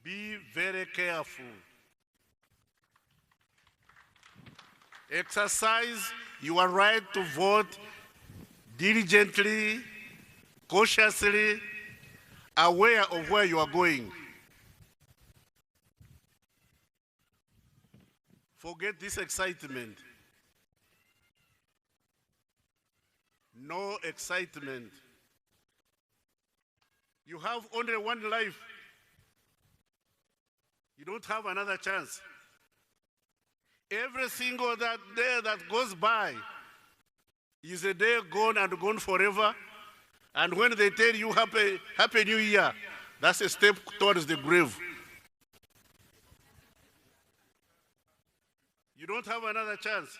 Be very careful. Exercise your right to vote diligently, cautiously, aware of where you are going. Forget this excitement. No excitement. You have only one life. You don't have another chance. Every single day that goes by is a day gone and gone forever. And when they tell you Happy New Year, that's a step towards the grave. You don't have another chance.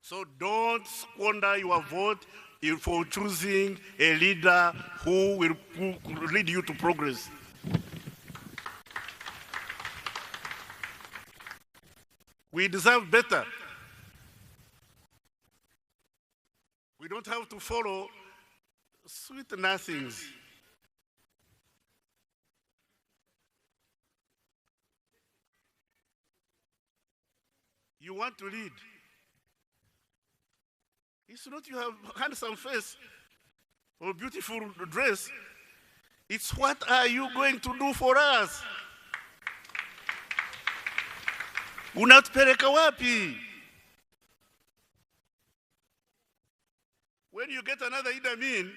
So don't squander your vote for choosing a leader who will lead you to progress. We deserve better. We don't have to follow sweet nothings. You want to lead. It's not you have handsome face or beautiful dress. It's what are you going to do for us? Unatupeleka wapi? When you get another Idi Amin,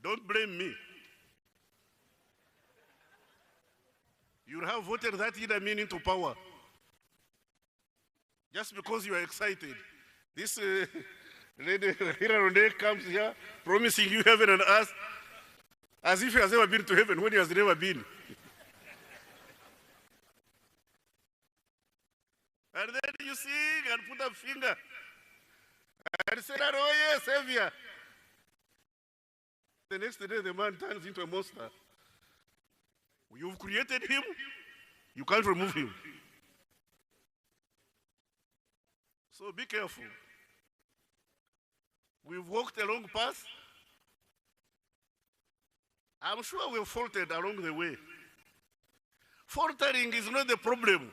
don't blame me. You have voted that Idi Amin into power. Just because you are excited. This lady here comes here promising you heaven and earth as if he has never been to heaven when he has never been. And then you sing and put a finger and say, oh yes, Savior. The next day the man turns into a monster. You've created him, you can't remove him. So be careful. We've walked a long path. I'm sure we've faltered along the way. Faltering is not the problem.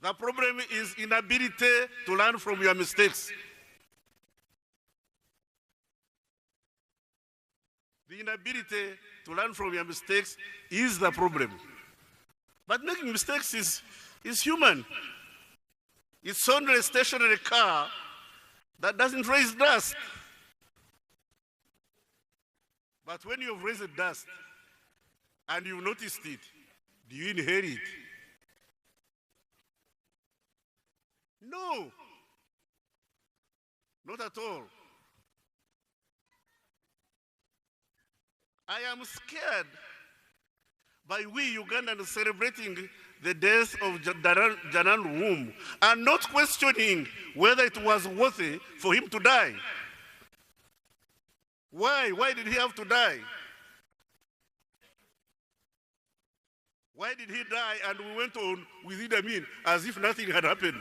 The problem is inability to learn from your mistakes. The inability to learn from your mistakes is the problem. But making mistakes is human. It's only a stationary car that doesn't raise dust. But when you've raised dust and you've noticed it, do you inherit? No, not at all. I am scared by we Ugandans celebrating the death of Janan Womb and not questioning whether it was worthy for him to die. Why? Why did he have to die? Why did he die and we went on with Idi Amin as if nothing had happened?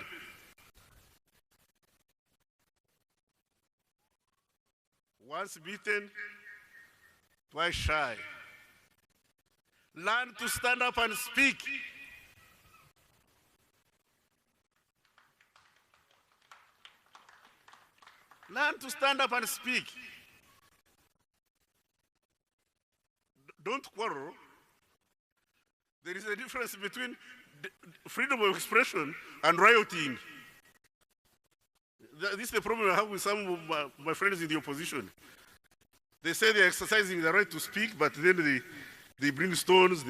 Once beaten, twice shy. Learn to stand up and speak. Learn to stand up and speak. Don't quarrel. There is a difference between freedom of expression and rioting. This is the problem I have with some of my friends in the opposition. They say they're exercising the right to speak, but then they bring stones.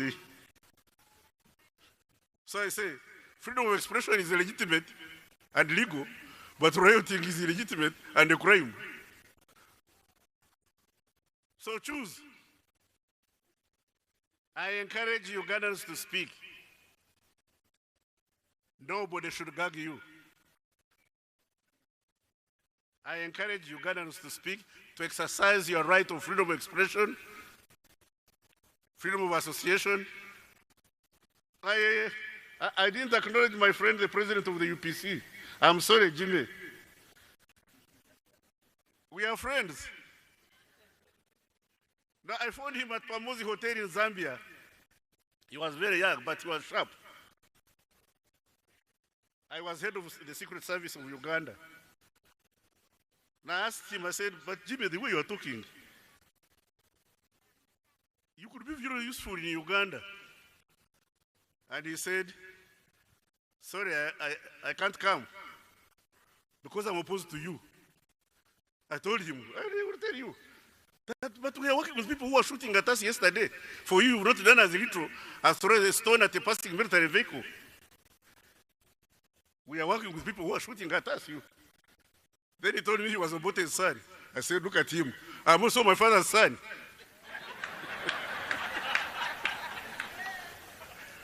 So I say, freedom of expression is legitimate and legal, but rioting is illegitimate and a crime. So choose. I encourage Ugandans to speak. Nobody should gag you. I encourage Ugandans to speak, to exercise your right of freedom of expression, freedom of association. I didn't acknowledge my friend, the president of the UPC. I'm sorry, Jimmy. We are friends. Now, I found him at Muhoozi Hotel in Zambia. He was very young, but he was sharp. I was head of the Secret Service of Uganda. And I asked him, I said, but Jimmy, the way you are talking, you could be very useful in Uganda. And he said, sorry, I can't come because I'm opposed to you. I told him, I will tell you. But we are working with people who are shooting at us yesterday. For you, you've not done as little as throw a stone at a passing military vehicle. We are working with people who are shooting at us. Then he told me he was Obote's son. I said, look at him. I'm also my father's son.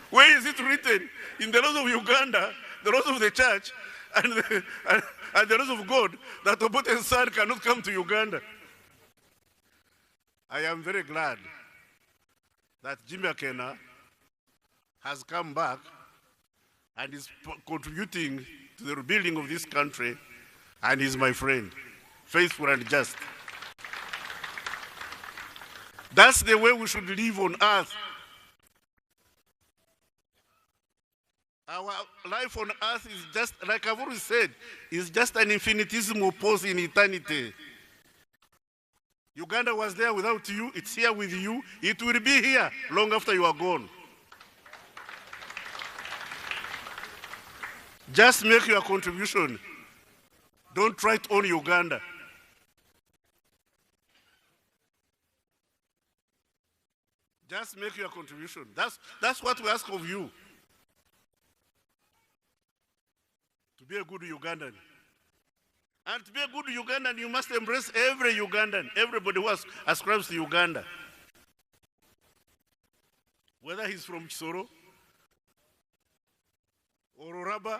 Where is it written? In the laws of Uganda, the laws of the church, and the laws of God, that Obote's son cannot come to Uganda. I am very glad that Jimmy Akena has come back and is contributing to the rebuilding of this country, and is my friend, faithful and just. That's the way we should live on earth. Our life on earth is just, like I've always said, is just an infinitesimal pause in eternity. Uganda was there without you, it's here with you, it will be here long after you are gone. Just make your contribution. Don't try to own Uganda. Just make your contribution. That's what we ask of you. To be a good Ugandan. And to be a good Ugandan, you must embrace every Ugandan, everybody who ascribes to Uganda. Whether he's from Kisoro, or Oraba,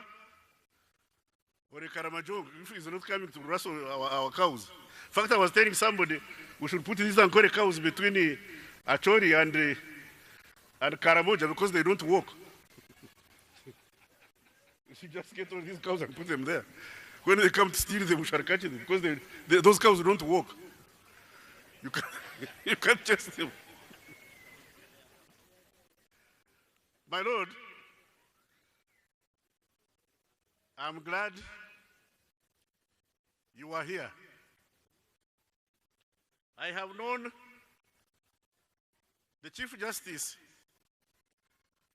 or Karamajong, if he's not coming to wrestle our cows. In fact, I was telling somebody we should put these Ankore cows between Achori and Karamoja because they don't walk. You should just get all these cows and put them there. When they come to steal them, we shall catch them because those cows don't walk. You can't chase them. My Lord, I'm glad you are here. I have known the Chief Justice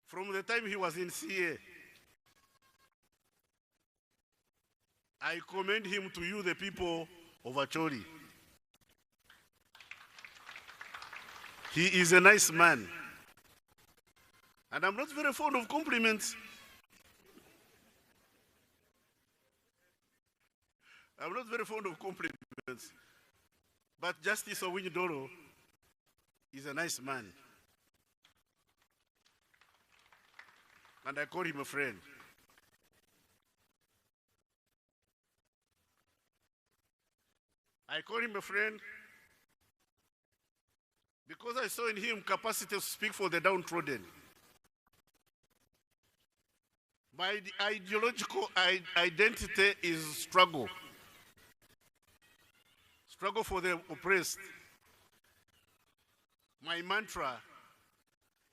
from the time he was in CA. I commend him to you, the people of Acholi. He is a nice man. And I'm not very fond of compliments. I'm not very fond of compliments. But Justice Owiny-Dolo is a nice man. And I call him a friend. I call him a friend because I saw in him capacity to speak for the downtrodden. My ideological identity is struggle. Struggle for the oppressed. My mantra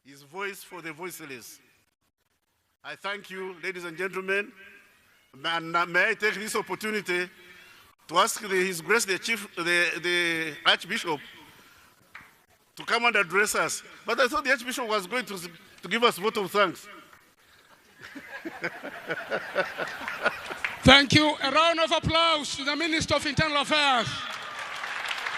is voice for the voiceless. I thank you, ladies and gentlemen. May I take this opportunity to ask His Grace the Archbishop to come and address us. But I thought the Archbishop was going to give us a vote of thanks. Thank you. A round of applause to the Minister of Internal Affairs.